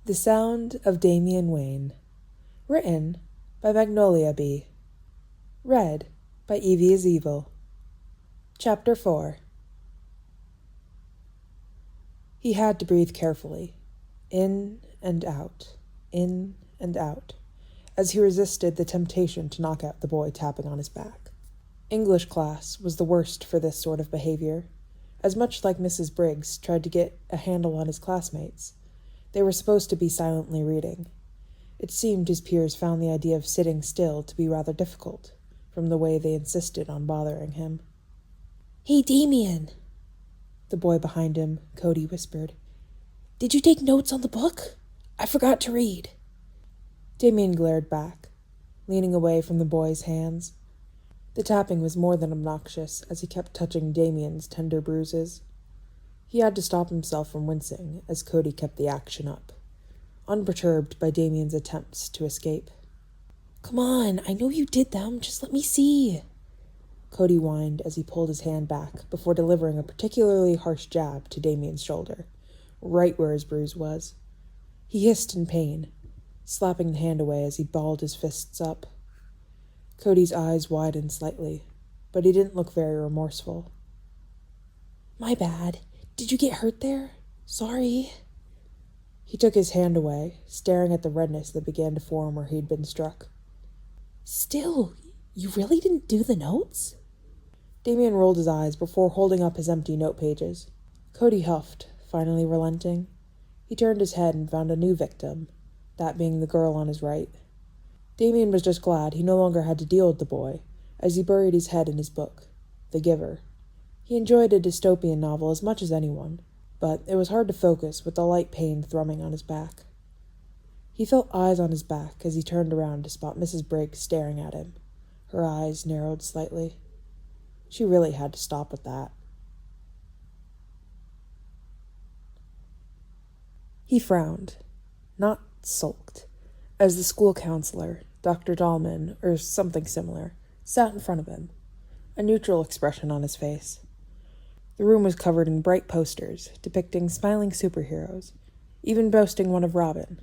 The Sound of Damian Wayne. Written by Magnoliabee. Read by Evie is Evil. Chapter 4. He had to breathe carefully, in and out, as he resisted the temptation to knock out the boy tapping on his back. English class was the worst for this sort of behavior, as much like Mrs. Briggs tried to get a handle on his classmates. They were supposed to be silently reading. It seemed his peers found the idea of sitting still to be rather difficult, from the way they insisted on bothering him. "Hey, Damian," the boy behind him, Cody, whispered. "Did you take notes on the book? I forgot to read." Damian glared back, leaning away from the boy's hands. The tapping was more than obnoxious as he kept touching Damian's tender bruises. He had to stop himself from wincing as Cody kept the action up, unperturbed by Damian's attempts to escape. "Come on, I know you did them, just let me see," Cody whined as he pulled his hand back before delivering a particularly harsh jab to Damian's shoulder, right where his bruise was. He hissed in pain, slapping the hand away as he balled his fists up. Cody's eyes widened slightly, but he didn't look very remorseful. "My bad. Did you get hurt there? Sorry." He took his hand away, staring at the redness that began to form where he'd been struck. "Still, you really didn't do the notes?" Damian rolled his eyes before holding up his empty note pages. Cody huffed, finally relenting. He turned his head and found a new victim, that being the girl on his right. Damian was just glad he no longer had to deal with the boy, as he buried his head in his book, The Giver. He enjoyed a dystopian novel as much as anyone, but it was hard to focus with the light pain thrumming on his back. He felt eyes on his back as he turned around to spot Mrs. Briggs staring at him. Her eyes narrowed slightly. She really had to stop with that. He frowned, not sulked, as the school counselor, Dr. Damian, or something similar, sat in front of him, a neutral expression on his face. The room was covered in bright posters depicting smiling superheroes, even boasting one of Robin.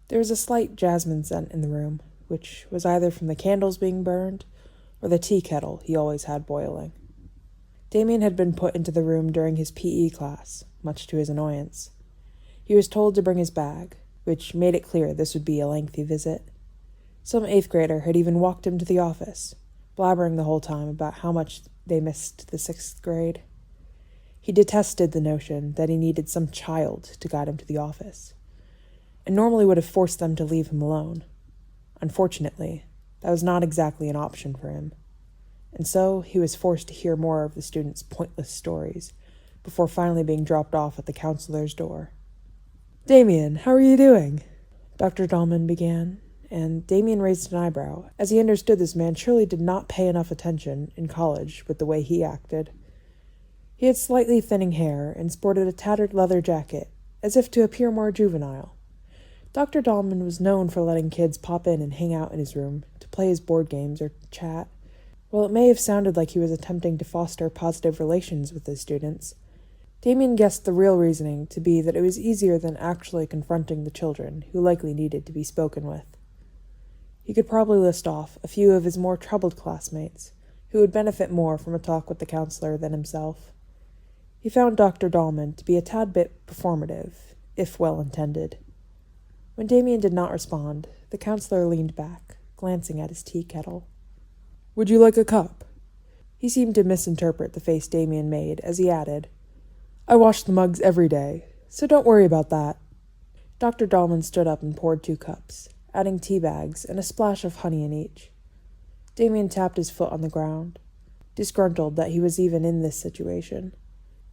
There was a slight jasmine scent in the room, which was either from the candles being burned or the tea kettle he always had boiling. Damian had been put into the room during his PE class, much to his annoyance. He was told to bring his bag, which made it clear this would be a lengthy visit. Some 8th grader had even walked him to the office, blabbering the whole time about how much they missed the 6th grade. He detested the notion that he needed some child to guide him to the office, and normally would have forced them to leave him alone. Unfortunately, that was not exactly an option for him, and so he was forced to hear more of the students' pointless stories before finally being dropped off at the counselor's door. "Damian, how are you doing?" Dr. Damian began, and Damian raised an eyebrow, as he understood this man surely did not pay enough attention in college with the way he acted. He had slightly thinning hair and sported a tattered leather jacket, as if to appear more juvenile. Dr. Damian was known for letting kids pop in and hang out in his room to play his board games or chat. While it may have sounded like he was attempting to foster positive relations with his students, Damian guessed the real reasoning to be that it was easier than actually confronting the children who likely needed to be spoken with. He could probably list off a few of his more troubled classmates who would benefit more from a talk with the counselor than himself. He found Dr. Damian to be a tad bit performative, if well-intended. When Damian did not respond, the counselor leaned back, glancing at his tea kettle. "Would you like a cup?" He seemed to misinterpret the face Damian made as he added, "I wash the mugs every day, so don't worry about that." Dr. Damian stood up and poured 2 cups, adding tea bags and a splash of honey in each. Damian tapped his foot on the ground, disgruntled that he was even in this situation.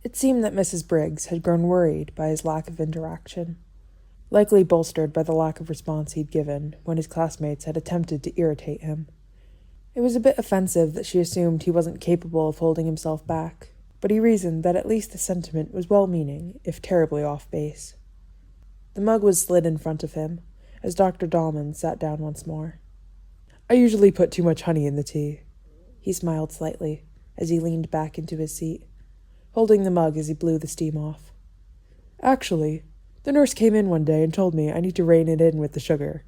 It seemed that Mrs. Briggs had grown worried by his lack of interaction, likely bolstered by the lack of response he'd given when his classmates had attempted to irritate him. It was a bit offensive that she assumed he wasn't capable of holding himself back, but he reasoned that at least the sentiment was well-meaning, if terribly off base. The mug was slid in front of him, as Dr. Damian sat down once more. "I usually put too much honey in the tea." He smiled slightly, as he leaned back into his seat, holding the mug as he blew the steam off. "Actually, The nurse came in one day and told me I need to rein it in with the sugar.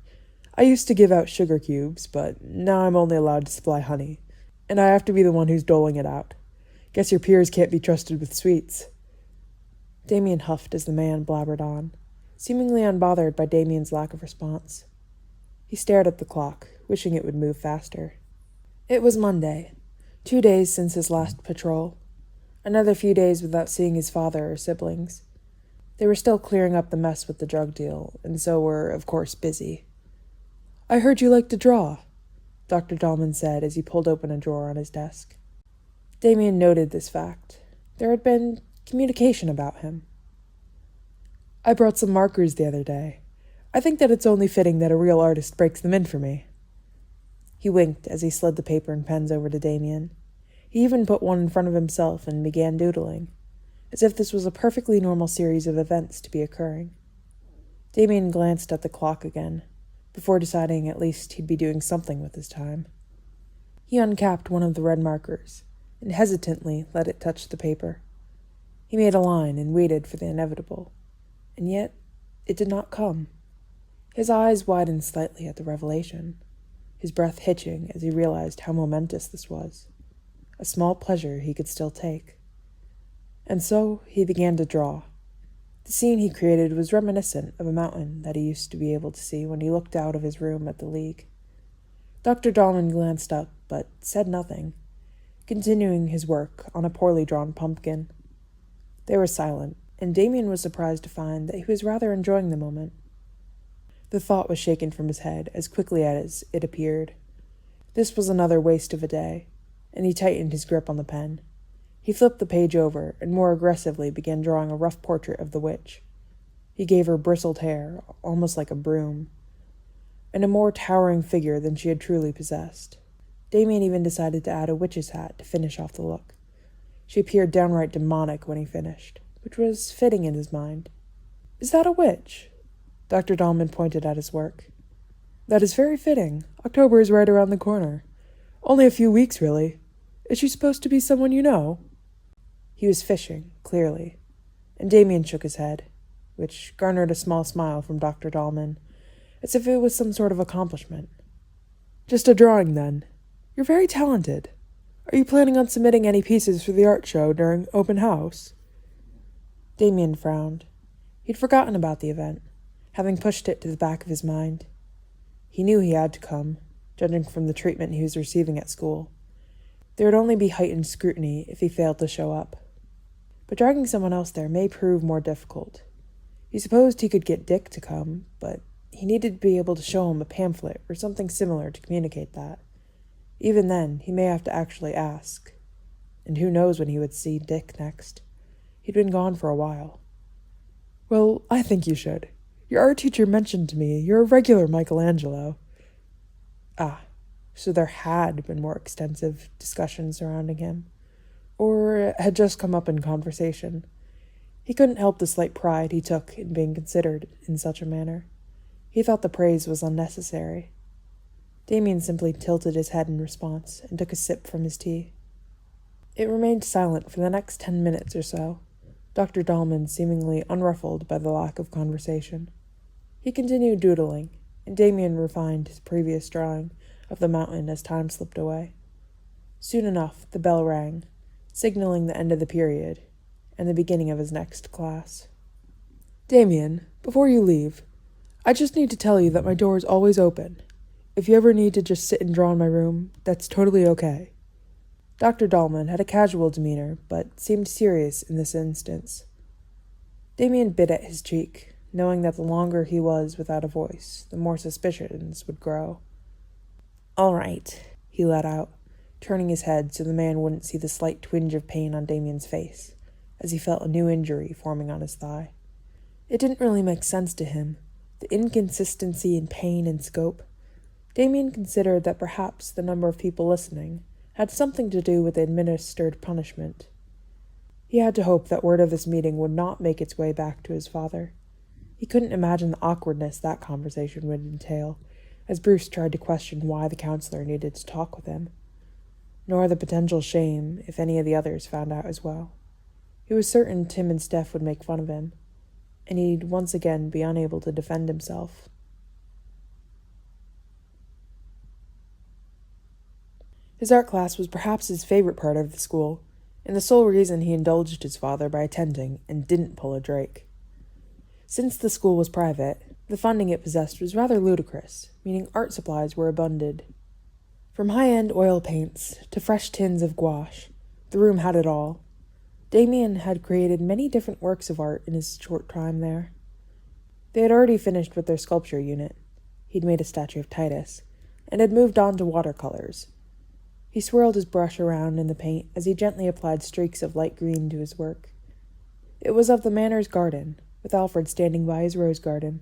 I used to give out sugar cubes, but now I'm only allowed to supply honey, and I have to be the one who's doling it out. Guess your peers can't be trusted with sweets." Damian huffed as the man blabbered on, seemingly unbothered by Damian's lack of response. He stared at the clock, wishing it would move faster. It was Monday, 2 days since his last patrol. Another few days without seeing his father or siblings. They were still clearing up the mess with the drug deal, and so were, of course, busy. "I heard you like to draw," Dr. Dahlman said as he pulled open a drawer on his desk. Damian noted this fact. There had been communication about him. "I brought some markers the other day. I think that it's only fitting that a real artist breaks them in for me." He winked as he slid the paper and pens over to Damian. He even put one in front of himself and began doodling, as if this was a perfectly normal series of events to be occurring. Damian glanced at the clock again, before deciding at least he'd be doing something with his time. He uncapped one of the red markers, and hesitantly let it touch the paper. He made a line and waited for the inevitable, and yet it did not come. His eyes widened slightly at the revelation, his breath hitching as he realized how momentous this was, a small pleasure he could still take. And so he began to draw. The scene he created was reminiscent of a mountain that he used to be able to see when he looked out of his room at the League. Dr. Dahlman glanced up, but said nothing, continuing his work on a poorly drawn pumpkin. They were silent, and Damian was surprised to find that he was rather enjoying the moment. The thought was shaken from his head as quickly as it appeared. This was another waste of a day, and he tightened his grip on the pen. He flipped the page over and more aggressively began drawing a rough portrait of the witch. He gave her bristled hair, almost like a broom, and a more towering figure than she had truly possessed. Damian even decided to add a witch's hat to finish off the look. She appeared downright demonic when he finished, which was fitting in his mind. "Is that a witch?" Dr. Dahlman pointed at his work. "That is very fitting. October is right around the corner. Only a few weeks, really. Is she supposed to be someone you know?" He was fishing, clearly, and Damian shook his head, which garnered a small smile from Dr. Dahlman, as if it was some sort of accomplishment. "Just a drawing, then. You're very talented. Are you planning on submitting any pieces for the art show during open house?" Damian frowned. He'd forgotten about the event, having pushed it to the back of his mind. He knew he had to come, judging from the treatment he was receiving at school. There would only be heightened scrutiny if he failed to show up. But dragging someone else there may prove more difficult. He supposed he could get Dick to come, but he needed to be able to show him a pamphlet or something similar to communicate that. Even then, he may have to actually ask. And who knows when he would see Dick next. He'd been gone for a while. "Well, I think you should. Your art teacher mentioned to me you're a regular Michelangelo." Ah, so there had been more extensive discussion surrounding him, or it had just come up in conversation. He couldn't help the slight pride he took in being considered in such a manner. He thought the praise was unnecessary. Damian simply tilted his head in response and took a sip from his tea. It remained silent for the next 10 minutes or so, Dr. Dahlman seemingly unruffled by the lack of conversation. He continued doodling, and Damian refined his previous drawing of the mountain as time slipped away. Soon enough, the bell rang, signaling the end of the period and the beginning of his next class. "Damian, before you leave, I just need to tell you that my door is always open. If you ever need to just sit and draw in my room, that's totally okay." Dr. Dahlman had a casual demeanor, but seemed serious in this instance. Damian bit at his cheek, knowing that the longer he was without a voice, the more suspicions would grow. "All right," he let out, turning his head so the man wouldn't see the slight twinge of pain on Damian's face, as he felt a new injury forming on his thigh. It didn't really make sense to him, the inconsistency in pain and scope. Damian considered that perhaps the number of people listening had something to do with the administered punishment. He had to hope that word of this meeting would not make its way back to his father. He couldn't imagine the awkwardness that conversation would entail, as Bruce tried to question why the counselor needed to talk with him, nor the potential shame if any of the others found out as well. He was certain Tim and Steph would make fun of him. and he'd once again be unable to defend himself. His art class was perhaps his favorite part of the school, and the sole reason he indulged his father by attending and didn't pull a Drake. Since the school was private, the funding it possessed was rather ludicrous, meaning art supplies were abundant. From high-end oil paints to fresh tins of gouache, the room had it all. Damian had created many different works of art in his short time there. They had already finished with their sculpture unit. He'd made a statue of Titus, and had moved on to watercolors. He swirled his brush around in the paint as he gently applied streaks of light green to his work. It was of the Manor's garden, with Alfred standing by his rose garden,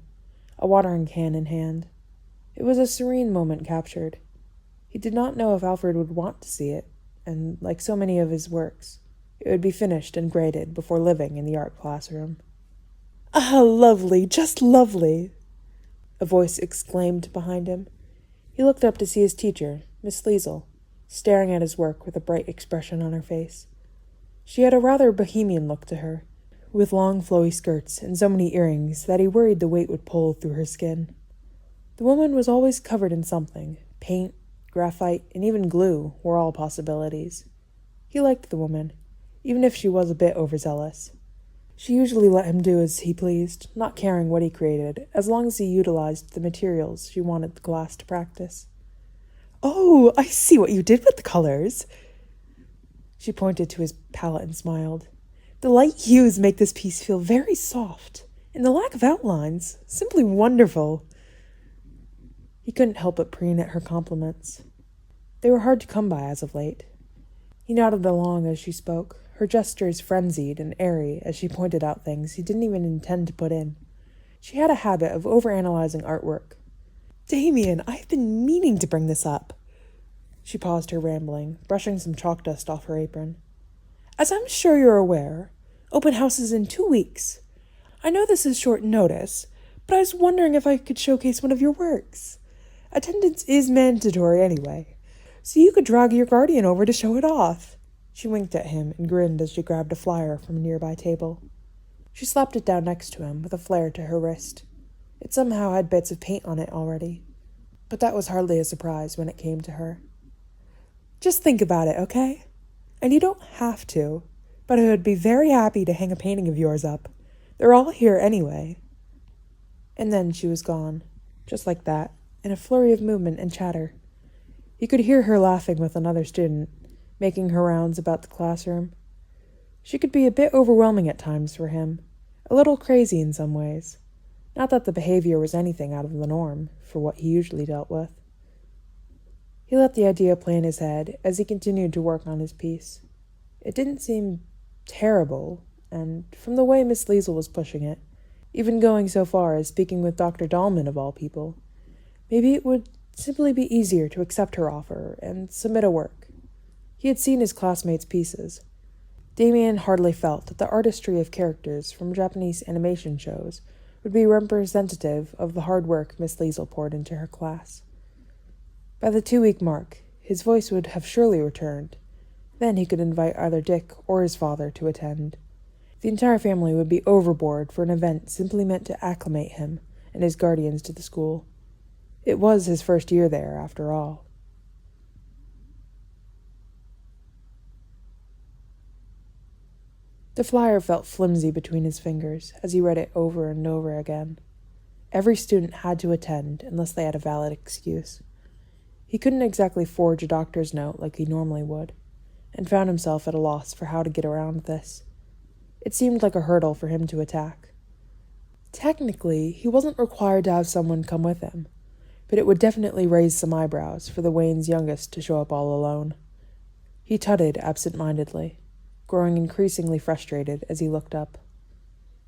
a watering can in hand. It was a serene moment captured. He did not know if Alfred would want to see it, and, like so many of his works, it would be finished and graded before living in the art classroom. "Ah, lovely, just lovely!" a voice exclaimed behind him. He looked up to see his teacher, Miss Liesel, staring at his work with a bright expression on her face. She had a rather bohemian look to her, with long flowy skirts and so many earrings that he worried the weight would pull through her skin. The woman was always covered in something. Paint, graphite, and even glue were all possibilities. He liked the woman, even if she was a bit overzealous. She usually let him do as he pleased, not caring what he created, as long as he utilized the materials she wanted the class to practice. "Oh, I see what you did with the colors." She pointed to his palette and smiled. "The light hues make this piece feel very soft, and the lack of outlines, simply wonderful." He couldn't help but preen at her compliments. They were hard to come by as of late. He nodded along as she spoke, her gestures frenzied and airy as she pointed out things he didn't even intend to put in. She had a habit of overanalyzing artwork. "Damian, I've been meaning to bring this up." She paused her rambling, brushing some chalk dust off her apron. "As I'm sure you're aware, open house is in 2 weeks. I know this is short notice, but I was wondering if I could showcase one of your works. Attendance is mandatory anyway, so you could drag your guardian over to show it off." She winked at him and grinned as she grabbed a flyer from a nearby table. She slapped it down next to him with a flare to her wrist. It somehow had bits of paint on it already, but that was hardly a surprise when it came to her. "Just think about it, okay? And you don't have to, but I would be very happy to hang a painting of yours up. They're all here anyway." And then she was gone, just like that, in a flurry of movement and chatter. He could hear her laughing with another student, making her rounds about the classroom. She could be a bit overwhelming at times for him, a little crazy in some ways. Not that the behavior was anything out of the norm for what he usually dealt with. He let the idea play in his head as he continued to work on his piece. It didn't seem terrible, and from the way Miss Liesel was pushing it, even going so far as speaking with Dr. Dahlman of all people, maybe it would simply be easier to accept her offer and submit a work. He had seen his classmates' pieces. Damian hardly felt that the artistry of characters from Japanese animation shows would be representative of the hard work Miss Liesel poured into her class. By the 2-week mark, his voice would have surely returned. Then he could invite either Dick or his father to attend. The entire family would be overboard for an event simply meant to acclimate him and his guardians to the school. It was his first year there, after all. The flyer felt flimsy between his fingers as he read it over and over again. Every student had to attend unless they had a valid excuse. He couldn't exactly forge a doctor's note like he normally would, and found himself at a loss for how to get around this. It seemed like a hurdle for him to attack. Technically, he wasn't required to have someone come with him, but it would definitely raise some eyebrows for the Wayne's youngest to show up all alone. He tutted absent-mindedly, growing increasingly frustrated as he looked up.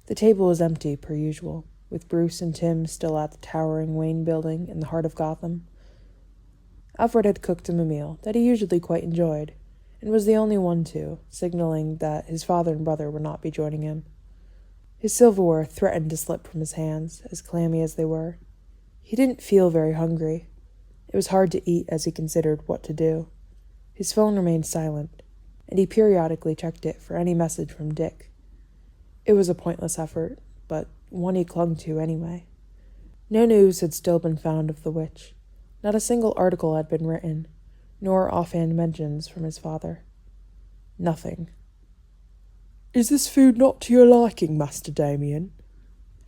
The table was empty, per usual, with Bruce and Tim still at the towering Wayne building in the heart of Gotham. Alfred had cooked him a meal that he usually quite enjoyed, and was the only one to, signaling that his father and brother would not be joining him. His silverware threatened to slip from his hands, as clammy as they were. He didn't feel very hungry. It was hard to eat as he considered what to do. His phone remained silent, and he periodically checked it for any message from Dick. It was a pointless effort, but one he clung to anyway. No news had still been found of the witch. Not a single article had been written, nor offhand mentions from his father. Nothing. "Is this food not to your liking, Master Damian?"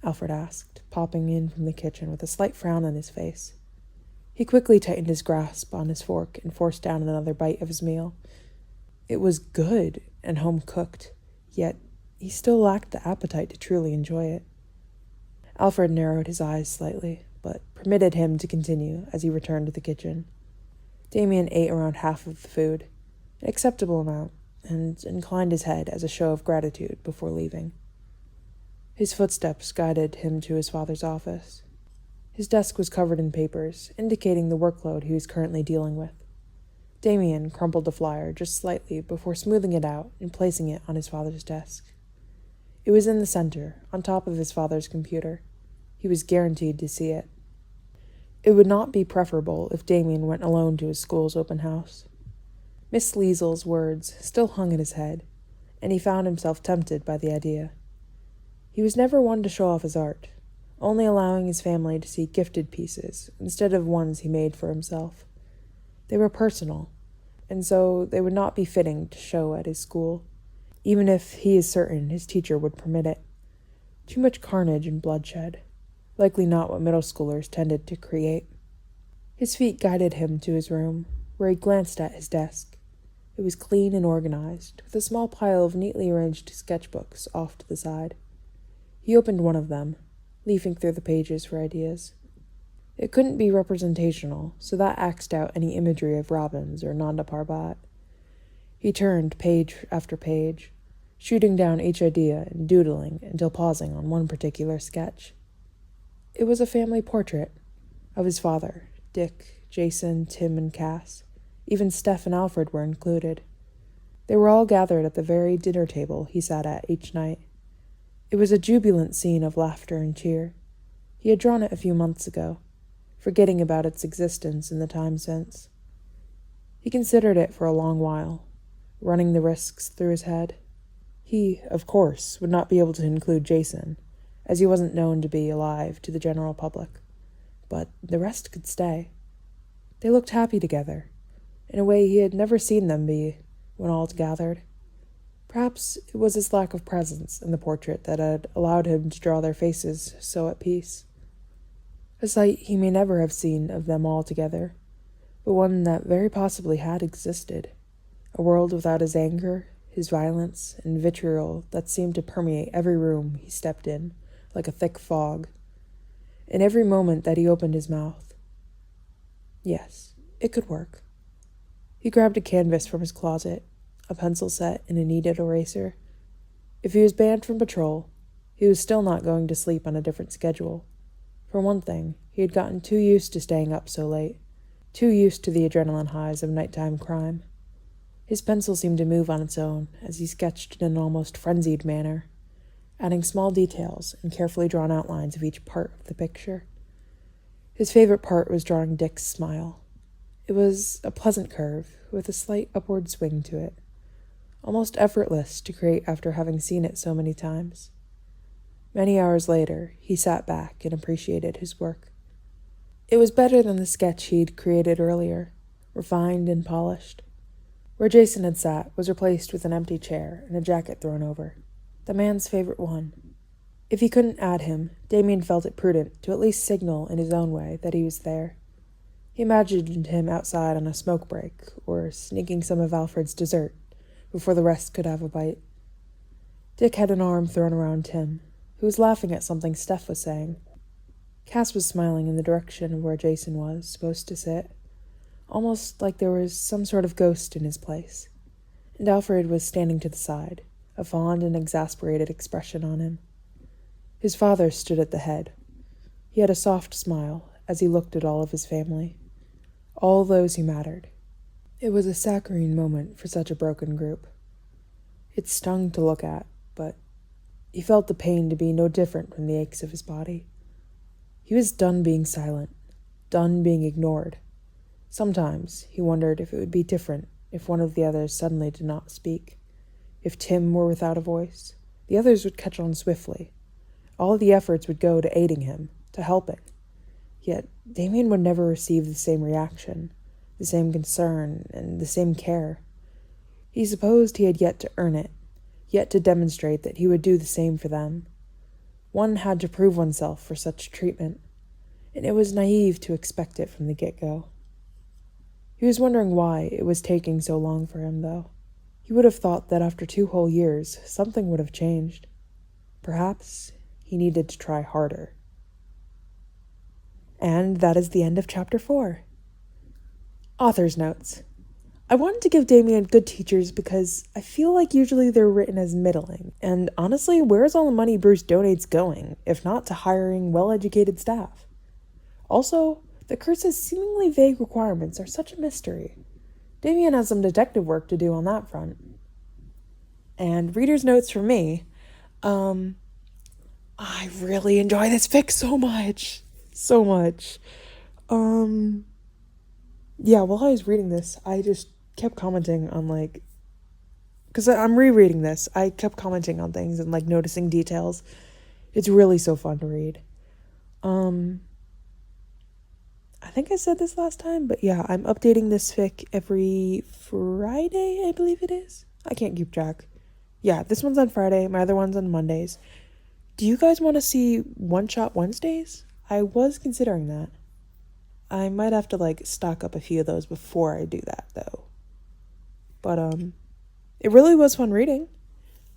Alfred asked, popping in from the kitchen with a slight frown on his face. He quickly tightened his grasp on his fork and forced down another bite of his meal. It was good and home-cooked, yet he still lacked the appetite to truly enjoy it. Alfred narrowed his eyes slightly, but permitted him to continue as he returned to the kitchen. Damian ate around half of the food, an acceptable amount, and inclined his head as a show of gratitude before leaving. His footsteps guided him to his father's office. His desk was covered in papers, indicating the workload he was currently dealing with. Damian crumpled the flyer just slightly before smoothing it out and placing it on his father's desk. It was in the center, on top of his father's computer. He was guaranteed to see it. It would not be preferable if Damian went alone to his school's open house. Miss Liesel's words still hung in his head, and he found himself tempted by the idea. He was never one to show off his art, only allowing his family to see gifted pieces instead of ones he made for himself. They were personal, and so they would not be fitting to show at his school, even if he is certain his teacher would permit it. Too much carnage and bloodshed, likely not what middle schoolers tended to create. His feet guided him to his room, where he glanced at his desk. It was clean and organized, with a small pile of neatly arranged sketchbooks off to the side. He opened one of them, leafing through the pages for ideas. It couldn't be representational, so that axed out any imagery of robins or Nanda Parbat. He turned page after page, shooting down each idea and doodling until pausing on one particular sketch. It was a family portrait of his father, Dick, Jason, Tim, and Cass. Even Steph and Alfred were included. They were all gathered at the very dinner table he sat at each night. It was a jubilant scene of laughter and cheer. He had drawn it a few months ago, forgetting about its existence in the time since. He considered it for a long while, running the risks through his head. He, of course, would not be able to include Jason, as he wasn't known to be alive to the general public, but the rest could stay. They looked happy together, in a way he had never seen them be when all gathered. Perhaps it was his lack of presence in the portrait that had allowed him to draw their faces so at peace. A sight he may never have seen of them all together, but one that very possibly had existed. A world without his anger, his violence, and vitriol that seemed to permeate every room he stepped in, like a thick fog. In every moment that he opened his mouth. Yes, it could work. He grabbed a canvas from his closet, a pencil set, and a kneaded eraser. If he was banned from patrol, he was still not going to sleep on a different schedule. For one thing, he had gotten too used to staying up so late, too used to the adrenaline highs of nighttime crime. His pencil seemed to move on its own as he sketched in an almost frenzied manner, adding small details and carefully drawn outlines of each part of the picture. His favorite part was drawing Dick's smile. It was a pleasant curve, with a slight upward swing to it, almost effortless to create after having seen it so many times. Many hours later, he sat back and appreciated his work. It was better than the sketch he'd created earlier, refined and polished. Where Jason had sat was replaced with an empty chair and a jacket thrown over, the man's favorite one. If he couldn't add him, Damian felt it prudent to at least signal in his own way that he was there. He imagined him outside on a smoke break, or sneaking some of Alfred's dessert before the rest could have a bite. Dick had an arm thrown around Tim, who was laughing at something Steph was saying. Cass was smiling in the direction of where Jason was supposed to sit, almost like there was some sort of ghost in his place, and Alfred was standing to the side, a fond and exasperated expression on him. His father stood at the head. He had a soft smile as he looked at all of his family, all those who mattered. It was a saccharine moment for such a broken group. It stung to look at, but he felt the pain to be no different from the aches of his body. He was done being silent, done being ignored. Sometimes he wondered if it would be different if one of the others suddenly did not speak. If Tim were without a voice, the others would catch on swiftly, All of the efforts would go to aiding him, to helping. Yet Damian would never receive the same reaction, the same concern, and the same care. He supposed he had yet to earn it, yet to demonstrate that he would do the same for them. One had to prove oneself for such treatment, and it was naive to expect it from the get-go. He was wondering why it was taking so long for him, though. He would have thought that after 2 whole years, something would have changed. Perhaps he needed to try harder. And that is the end of Chapter 4. Author's notes. I wanted to give Damian good teachers because I feel like usually they're written as middling. And honestly, where's all the money Bruce donates going, if not to hiring well-educated staff? Also, the curse's seemingly vague requirements are such a mystery. Damian has some detective work to do on that front. And reader's notes for me. I really enjoy this fic so much. So much. Yeah, while I was reading this, I just kept commenting on, like, because I'm rereading this, I kept commenting on things and, like, noticing details. It's really so fun to read. I think I said this last time, but yeah, I'm updating this fic every Friday, I believe it is. I can't keep track. Yeah, this one's on Friday, my other one's on Mondays. Do you guys want to see one-shot Wednesdays? I was considering that. I might have to, like, stock up a few of those before I do that, though. But, it really was fun reading.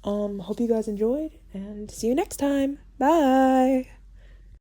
Hope you guys enjoyed, and see you next time. Bye!